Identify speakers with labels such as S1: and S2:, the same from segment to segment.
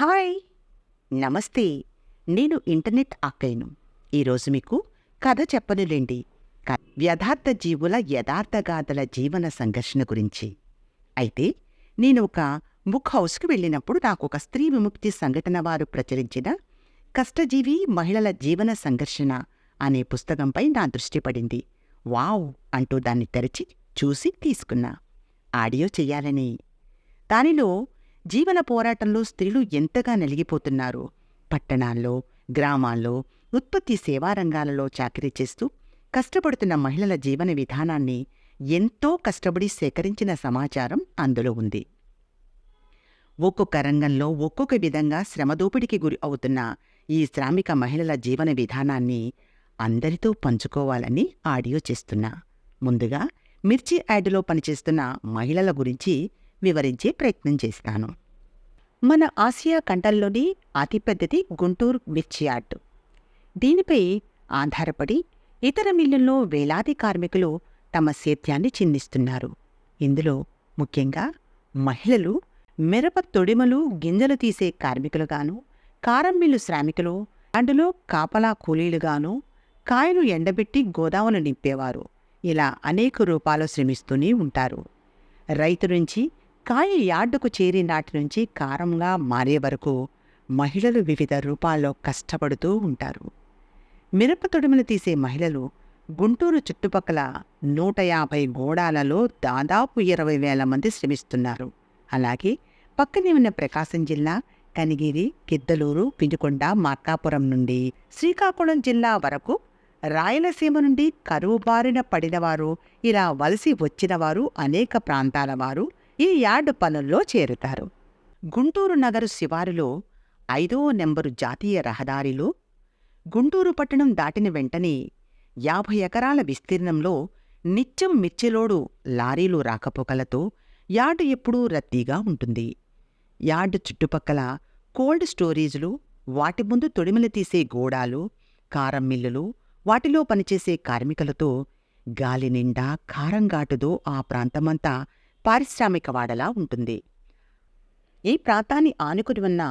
S1: Hi! నమస్తే. నేను internet అక్కయ్యను. ఈరోజు మీకు కథ చెప్పనులేండి. యథార్థ జీవుల యథార్థగాథల జీవన సంఘర్షణ గురించి. అయితే నేను ఒక బుక్ హౌస్‌కి వెళ్ళినప్పుడు నాకొక స్త్రీ విముక్తి సంఘటన వారు ప్రచురించిన 'కష్టజీవి మహిళల జీవన సంఘర్షణ' అనే పుస్తకంపై నా దృష్టి పడింది. వావ్! అంటూ దాన్ని తెరచి, చూసి తీసుకున్నా. ఆడియో చెయ్యాలని. దానిలో జీవన పోరాటంలో స్త్రీలు ఎంతగా నలిగిపోతున్నారో, పట్టణాల్లో, గ్రామాల్లో, ఉత్పత్తి సేవా రంగాలలో చాకిరీ చేస్తూ కష్టపడుతున్న మహిళల జీవన విధానాన్ని ఎంతో కష్టపడి సేకరించిన సమాచారం అందులో ఉంది. ఒక్కొక్క రంగంలో ఒక్కొక్క విధంగా శ్రమదోపిడికి గురి అవుతున్న ఈ శ్రామిక మహిళల జీవన విధానాన్ని అందరితో పంచుకోవాలని ఆడియో చేస్తున్నా. ముందుగా మిర్చి యాడ్లో పనిచేస్తున్న మహిళల గురించి వివరించే ప్రయత్నం చేస్తాను. మన ఆసియా ఖండంలోని అతిపెద్దది గుంటూరు మిర్చి యార్డ్. దీనిపై ఆధారపడి ఇతర మిల్లుల్లో వేలాది కార్మికులు తమ సేద్యాన్ని చిందిస్తున్నారు. ఇందులో ముఖ్యంగా మహిళలు మిరప తొడిమలు గింజలు తీసే కార్మికులుగాను, కారం మిల్లు శ్రామికులు, అందులో కాపలా కూలీలుగాను, కాయలు ఎండబెట్టి గోదాములు నింపేవారు, ఇలా అనేక రూపాల్లో శ్రమిస్తూనే ఉంటారు. రైతు నుంచి కాయ యార్డుకు చేరి నాటి నుంచి కారంగా మారే వరకు మహిళలు వివిధ రూపాల్లో కష్టపడుతూ ఉంటారు. మిరప తొడిమలు తీసే మహిళలు గుంటూరు చుట్టుపక్కల 150 గోడాలలో దాదాపు 20,000 మంది శ్రమిస్తున్నారు. అలాగే పక్కనే ఉన్న ప్రకాశం జిల్లా కనిగిరి, గిద్దలూరు, పినుకొండ, మార్కాపురం నుండి శ్రీకాకుళం జిల్లా వరకు, రాయలసీమ నుండి కరువు బారిన పడినవారు, ఇలా వలసి వచ్చినవారు అనేక ప్రాంతాల వారు ఈ యార్డు పనుల్లో చేరుతారు. గుంటూరు నగరు శివారులో 5వ నెంబరు జాతీయ రహదారిలో గుంటూరు పట్టణం దాటిన వెంటనే 50 ఎకరాల విస్తీర్ణంలో నిత్యం మిర్చిలోడు లారీలు రాకపోకలతో యార్డు ఎప్పుడూ రద్దీగా ఉంటుంది. యార్డు చుట్టుపక్కల కోల్డ్ స్టోరేజ్లు, వాటి ముందు తొడిమలు తీసే గోడాలు, కారం మిల్లులు, వాటిలో పనిచేసే కార్మికులతో గాలి నిండా కారంగాటుతో ఆ ప్రాంతమంతా పారిశ్రామికవాడలా ఉంటుంది. ఈ ప్రాంతాన్ని ఆనుకుని ఉన్న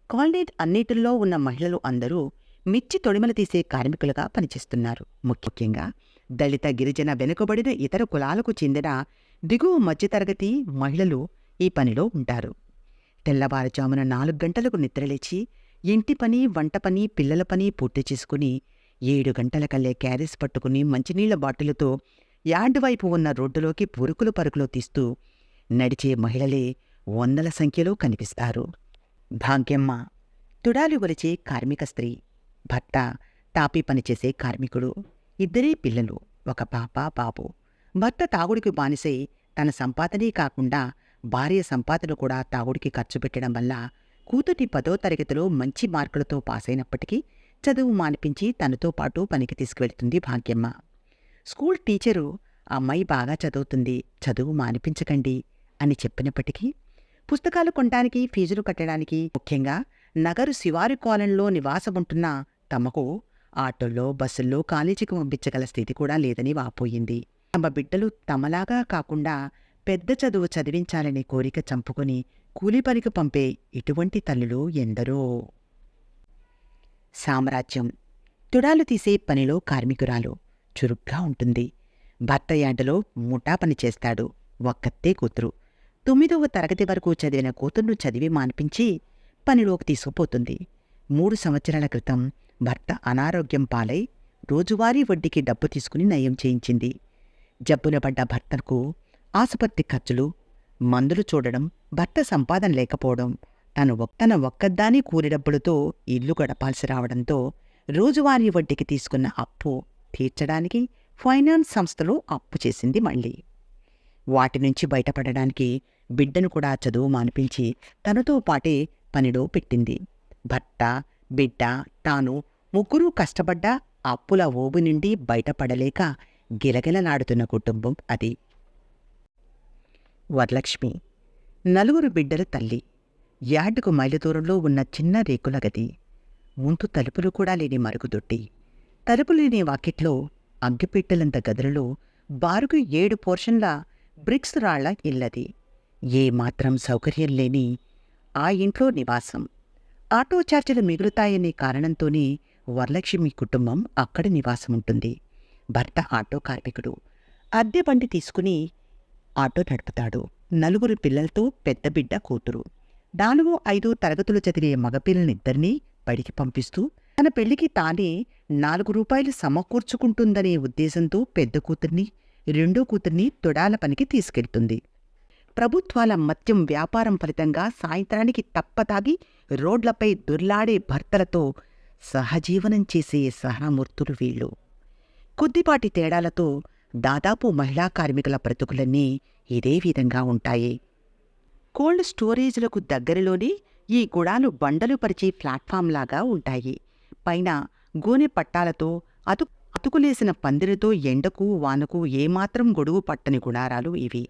S1: కాలనీ అన్నిటిలో ఉన్న మహిళలు అందరూ మిర్చి తొడిమలు తీసే కార్మికులుగా పనిచేస్తున్నారు. ముఖ్యంగా దళిత, గిరిజన, వెనుకబడిన ఇతర కులాలకు చెందిన దిగువ మధ్యతరగతి మహిళలు ఈ పనిలో ఉంటారు. తెల్లవారుజామున 4 గంటలకు నిద్రలేచి ఇంటి పని, వంట పని, పిల్లల పని పూర్తి చేసుకుని 7 గంటలకల్లే క్యారేజ్ పట్టుకుని మంచినీళ్ల బాటిలుతో యార్డు వైపు ఉన్న రోడ్డులోకి పురుకులు పరుగులు తీస్తూ నడిచే మహిళలే వందల సంఖ్యలో కనిపిస్తారు. భాగ్యమ్మ తుడాలు ఒలిచే కార్మిక స్త్రీ, భర్త తాపీ పనిచేసే కార్మికుడు, 2 పిల్లలు, ఒక పాప, బాబు. భర్త తాగుడికి బానిసై తన సంపాదనే కాకుండా భార్య సంపాదన కూడా తాగుడికి ఖర్చు పెట్టడం వల్ల కూతుటి 10వ తరగతిలో మంచి మార్కులతో పాసైనప్పటికీ చదువు మానిపించి తనతో పాటు పనికి తీసుకువెళ్తుంది భాగ్యమ్మ. స్కూల్ టీచరు అమ్మాయి బాగా చదువుతుంది, చదువు మానిపించకండి అని చెప్పినప్పటికీ పుస్తకాలు కొనడానికి, ఫీజులు కట్టడానికి, ముఖ్యంగా నగరు శివారు కాలనీలో నివాసముంటున్న తమకు ఆటోల్లో, బస్సుల్లో కాలేజీకి పంపించగల స్థితి కూడా లేదని వాపోయింది. తమ బిడ్డలు తమలాగా కాకుండా పెద్ద చదువు చదివించాలనే కోరిక చంపుకొని కూలి పనికి పంపే ఇటువంటి తల్లులు ఎందరో. సామ్రాజ్యం తుడాలు తీసే పనిలో కార్మికురాలు చురుగ్గా ఉంటుంది. భర్త యార్డులో ముఠా పని చేస్తాడు. ఒక్కతే కూతురు. 9వ తరగతి వరకు చదివిన కూతుర్ను చదివి మాన్పించి పనిలోకి తీసుకుపోతుంది. 3 సంవత్సరాల క్రితం భర్త అనారోగ్యం పాలై రోజువారీ వడ్డీకి డబ్బు తీసుకుని నయం చేయించింది. జబ్బున పడ్డ భర్తకు ఆసుపత్రి ఖర్చులు, మందులు చూడడం, భర్త సంపాదన లేకపోవడం, తన ఒక్కదాని కూలి డబ్బులతో ఇల్లు గడపాల్సి రావడంతో రోజువారీ వడ్డీకి తీసుకున్న అప్పు తీర్చడానికి ఫైనాన్స్ సంస్థలో అప్పు చేసింది. మళ్ళీ వాటి నుంచి బయటపడడానికి బిడ్డను కూడా చదువు మానిపించి తనతో పాటే పనిలో పెట్టింది. భర్త, బిడ్డ, తాను ముగ్గురూ కష్టపడ్డ అప్పుల ఊబి నుండి బయటపడలేక గిలగిలలాడుతున్న కుటుంబం అది. వరలక్ష్మి 4 బిడ్డల తల్లి. యార్డుకు మైలు దూరంలో ఉన్న చిన్న రేకుల గది, ముందు తలుపులు కూడా లేని మరుగుదొడ్డి, తలుపు లేని వాకిట్లో అగ్గిపెట్టెలంత గదులలో బారుకు 7 పోర్షన్ల బ్రిక్స్ రాళ్ల ఇల్లది. ఏమాత్రం సౌకర్యం లేని ఆ ఇంట్లో నివాసం. ఆటో ఛార్జీలు మిగులుతాయనే కారణంతోనే వరలక్ష్మి కుటుంబం అక్కడ నివాసం ఉంటుంది. భర్త ఆటో కార్మికుడు. అద్దె బండి తీసుకుని ఆటో నడుపుతాడు. 4 పిల్లలతో పెద్ద బిడ్డ కూతురు. 4, 5 తరగతులు చదివే మగపిల్లనిద్దరినీ బడికి పంపిస్తూ తన పెళ్లికి తానే ₹4 సమకూర్చుకుంటుందనే ఉద్దేశంతో పెద్ద కూతుర్ని, రెండో కూతుర్ని తొడాల పనికి తీసుకెళ్తుంది. ప్రభుత్వాల మద్యం వ్యాపారం ఫలితంగా సాయంత్రానికి తప్పతాగి రోడ్లపై దుర్లాడే భర్తలతో సహజీవనం చేసే సహనమూర్తులు వీళ్ళు. కొద్దిపాటి తేడాలతో దాదాపు మహిళా కార్మికుల బ్రతుకులన్నీ ఇదే విధంగా ఉంటాయి. కోల్డ్ స్టోరేజ్లకు దగ్గరలోనే ఈ గుడాలు బండలు పరిచే ప్లాట్ఫామ్లాగా ఉంటాయి. పైన గోనె పట్టాలతో అతుకులేసిన పందిరితో ఎండకు వానకు ఏమాత్రం గొడుగు పట్టని గుడారాలు ఇవి.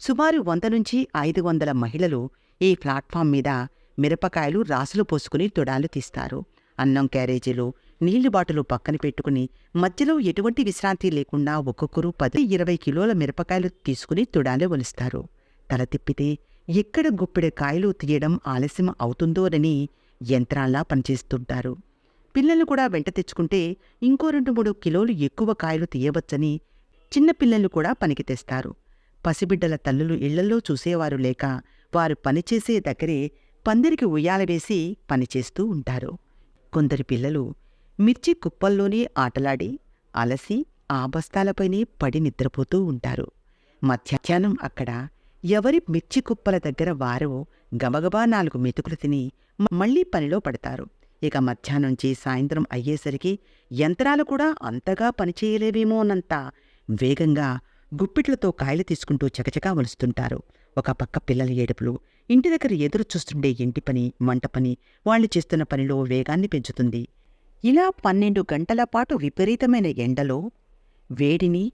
S1: సుమారు 100 నుంచి 500 మహిళలు ఈ ప్లాట్ఫామ్ మీద మిరపకాయలు రాసులు పోసుకుని తొడాలు తీస్తారు. అన్నం క్యారేజీలు, నీళ్లు బాటలు పక్కన పెట్టుకుని మధ్యలో ఎటువంటి విశ్రాంతి లేకుండా ఒక్కొక్కరు 10-20 కిలోల మిరపకాయలు తీసుకుని తొడాలు ఒలుస్తారు. తల తిప్పితే ఎక్కడ గుప్పెడు కాయలు తీయడం ఆలస్యం అవుతుందోనని యంత్రాల్లా పనిచేస్తుంటారు. పిల్లలు కూడా వెంట తెచ్చుకుంటే ఇంకో 2-3 కిలోలు ఎక్కువ కాయలు తీయవచ్చని చిన్నపిల్లలు కూడా పనికి తెస్తారు. పసిబిడ్డల తల్లులు ఇళ్లలో చూసేవారు లేక వారు పనిచేసే దగ్గరే పందిరికి ఉయ్యాల వేసి పనిచేస్తూ ఉంటారు. కొందరి పిల్లలు మిర్చి కుప్పల్లోనే ఆటలాడి అలసి ఆ బస్తాలపైనే పడి నిద్రపోతూ ఉంటారు. మధ్యాహ్నం అక్కడ ఎవరి మిర్చి కుప్పల దగ్గర వారు గబగబా 4 మెతుకులు తిని మళ్లీ పనిలో పడతారు. ఇక మధ్యాహ్నం నుంచి సాయంత్రం అయ్యేసరికి యంత్రాలు కూడా అంతగా పనిచేయలేవేమోనంత వేగంగా గుప్పిట్లతో కాయలు తీసుకుంటూ చకచకా వలుస్తుంటారు. ఒక పక్క పిల్లల ఏడుపులు, ఇంటి దగ్గర ఎదురు చూస్తుండే ఇంటి పని, వంట పని వాళ్ళు చేస్తున్న పనిలో వేగాన్ని పెంచుతుంది. ఇలా 12 గంటల పాటు విపరీతమైన ఎండలో వేడిని,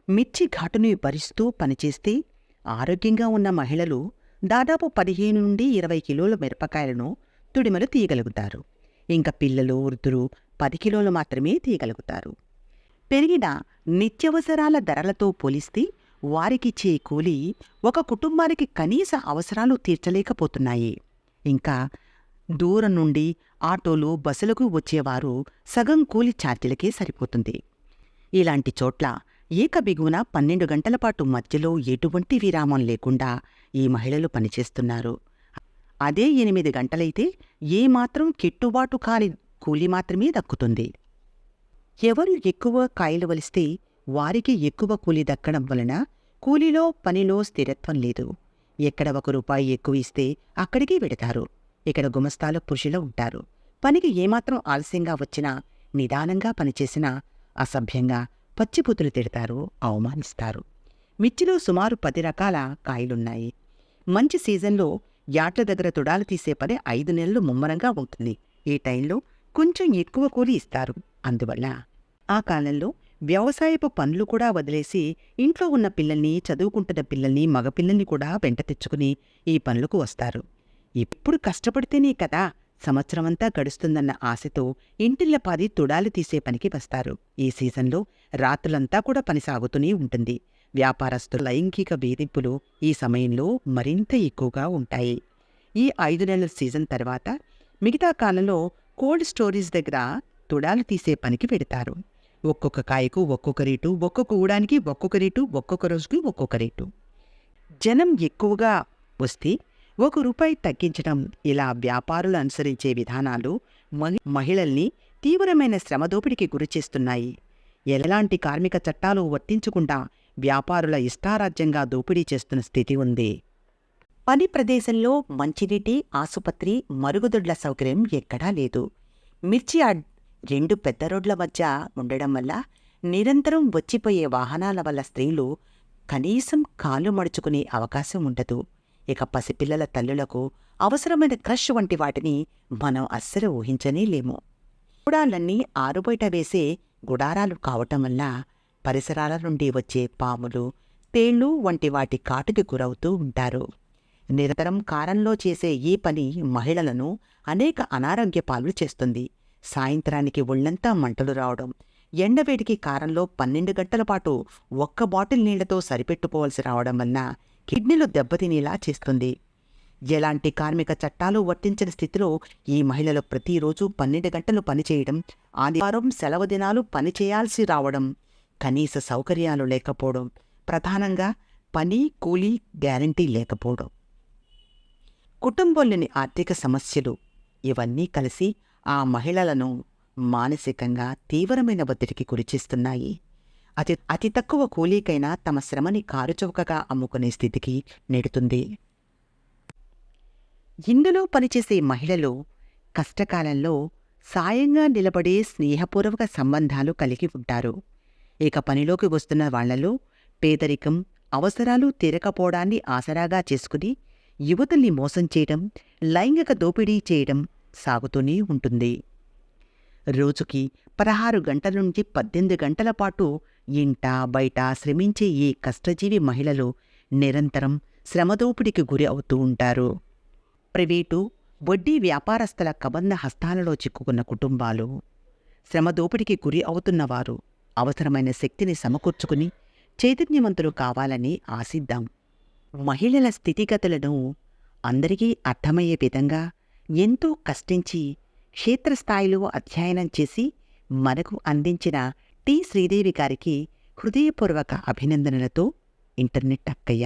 S1: మిర్చి ఘాటుని భరిస్తూ పనిచేస్తే ఆరోగ్యంగా ఉన్న మహిళలు దాదాపు 15 నుండి 20 కిలోల మిరపకాయలను తుడిమలు తీయగలుగుతారు. ఇంకా పిల్లలు, వృద్ధులు 10 కిలోలు మాత్రమే తీయగలుగుతారు. పెరిగిన నిత్యవసరాల ధరలతో పోలిస్తే వారికిచ్చే కూలీ ఒక కుటుంబానికి కనీస అవసరాలు తీర్చలేకపోతున్నాయి. ఇంకా దూరం నుండి ఆటోలు, బస్సులకు వచ్చేవారు సగం కూలీ ఛార్జీలకే సరిపోతుంది. ఇలాంటి చోట్ల ఏకబిగున 12 గంటల పాటు మధ్యలో ఎటువంటి విరామం లేకుండా ఈ మహిళలు పనిచేస్తున్నారు. అదే 8 గంటలైతే ఏమాత్రం కిట్టుబాటు కాని కూలీ మాత్రమే దక్కుతుంది. ఎవరు ఎక్కువ కాయలు వలిస్తే వారికి ఎక్కువ కూలీ దక్కడం వలన కూలీలో, పనిలో స్థిరత్వం లేదు. ఎక్కడ ₹1 ఎక్కువ ఇస్తే అక్కడికి వెడతారు. ఇక్కడ గుమస్తాలు పురుషులు ఉంటారు. పనికి ఏమాత్రం ఆలస్యంగా వచ్చినా, నిదానంగా పనిచేసినా అసభ్యంగా పచ్చిపుతులు తిడతారు, అవమానిస్తారు. మిర్చిలో సుమారు 10 రకాల కాయలున్నాయి. మంచి సీజన్లో యాట్ల దగ్గర తుడాలు తీసే పని 5 నెలలు ముమ్మరంగా ఉంటుంది. ఈ టైంలో కొంచెం ఎక్కువ కూలి ఇస్తారు. అందువల్ల ఆ కాలంలో వ్యవసాయపు పనులు కూడా వదిలేసి ఇంట్లో ఉన్న పిల్లల్ని, చదువుకుంటున్న పిల్లల్ని, మగపిల్లల్ని కూడా వెంట తెచ్చుకుని ఈ పనులకు వస్తారు. ఇప్పుడు కష్టపడితేనే కదా సంవత్సరమంతా గడుస్తుందన్న ఆశతో ఇంటిల్లపాది తుడాలు తీసే పనికి వస్తారు. ఈ సీజన్లో రాత్రులంతా కూడా పని సాగుతూనే ఉంటుంది. వ్యాపారస్తుల లైంగిక వేధింపులు ఈ సమయంలో మరింత ఎక్కువగా ఉంటాయి. ఈ 5 నెలల సీజన్ తర్వాత మిగతా కాలంలో కోల్డ్ స్టోరేజ్ దగ్గర తుడాలు తీసే పనికి పెడతారు. ఒక్కొక్క కాయకు ఒక్కొక్క రేటు, ఒక్కొక్క ఊడానికి ఒక్కొక్క రేటు, ఒక్కొక్క రోజుకి ఒక్కొక్క రేటు. జనం ఎక్కువగా వస్తే ₹1 తగ్గించడం, ఇలా వ్యాపారులు అనుసరించే విధానాలు మహిళల్ని తీవ్రమైన శ్రమదోపిడికి గురిచేస్తున్నాయి. ఎలాంటి కార్మిక చట్టాలు వర్తించకుండా వ్యాపారుల ఇష్టారాజ్యంగా దోపిడీ చేస్తున్న స్థితి ఉంది. పని ప్రదేశంలో మంచినీటి, ఆసుపత్రి, మరుగుదొడ్ల సౌకర్యం ఎక్కడా లేదు. మిర్చి 2 పెద్ద రోడ్ల మధ్య ఉండడం వల్ల నిరంతరం వచ్చిపోయే వాహనాల వల్ల స్త్రీలు కనీసం కాళ్ళు మడుచుకునే అవకాశం ఉండదు. ఇక పసిపిల్లల తల్లులకు అవసరమైన క్రష్ వంటి వాటిని మనం అస్సలు ఊహించనే లేము. గుడాలన్నీ ఆరుబయట వేసే గుడారాలు కావటం వల్ల పరిసరాల నుండి వచ్చే పాములు, తేళ్లు వంటి వాటి కాటుకి గురవుతూ ఉంటారు. నిరంతరం కారంలో చేసే ఈ పని మహిళలను అనేక అనారోగ్య పాలు చేస్తుంది. సాయంత్రానికి ఒళ్లంతా మంటలు రావడం, ఎండవేడికి కారంలో 12 గంటల పాటు 1 బాటిల్ నీళ్లతో సరిపెట్టుకోవలసి రావడం వల్ల కిడ్నీలు దెబ్బతినేలా చేస్తుంది. ఎలాంటి కార్మిక చట్టాలు వర్తించిన స్థితిలో ఈ మహిళలు ప్రతిరోజు 12 గంటలు పనిచేయడం, ఆదివారం సెలవు దినాలు పనిచేయాల్సి రావడం, కనీస సౌకర్యాలు లేకపోవడం, ప్రధానంగా పని కూలీ గ్యారంటీ లేకపోవడం, కుటుంబంలోని ఆర్థిక సమస్యలు ఇవన్నీ కలిసి ఆ మహిళలను మానసికంగా తీవ్రమైన ఒత్తిడికి గురిచేస్తున్నాయి. అతి తక్కువ కూలీకైనా తమ శ్రమని కారుచౌకగా అమ్ముకునే స్థితికి నెడుతుంది. ఇందులో పనిచేసే మహిళలు కష్టకాలంలో సాయంగా నిలబడే స్నేహపూర్వక సంబంధాలు కలిగి ఉంటారు. ఇక పనిలోకి వస్తున్న వాళ్లలో పేదరికం, అవసరాలు తీరకపోవడాన్ని ఆసరాగా చేసుకుని యువతుల్ని మోసం చేయడం, లైంగిక దోపిడీ చేయడం సాగుతూనే ఉంటుంది. రోజుకి 16 గంటల నుంచి 18 గంటల పాటు ఇంట బయట శ్రమించే ఈ కష్టజీవి మహిళలు నిరంతరం శ్రమదోపిడికి గురి అవుతూ ఉంటారు. ప్రైవేటు, వడ్డీ వ్యాపారస్తుల కబంధ హస్తాలలో చిక్కుకున్న కుటుంబాలు, శ్రమదోపిడికి గురి అవుతున్నవారు అవసరమైన శక్తిని సమకూర్చుకుని చైతన్యవంతులు కావాలని ఆశిద్దాం. మహిళల స్థితిగతులను అందరికీ అర్థమయ్యే విధంగా ఎంతో కష్టించి క్షేత్రస్థాయిలో అధ్యయనం చేసి మనకు అందించిన టి. శ్రీదేవి గారికి హృదయపూర్వక అభినందనలతో ఇంటర్నెట్ అక్కయ్య.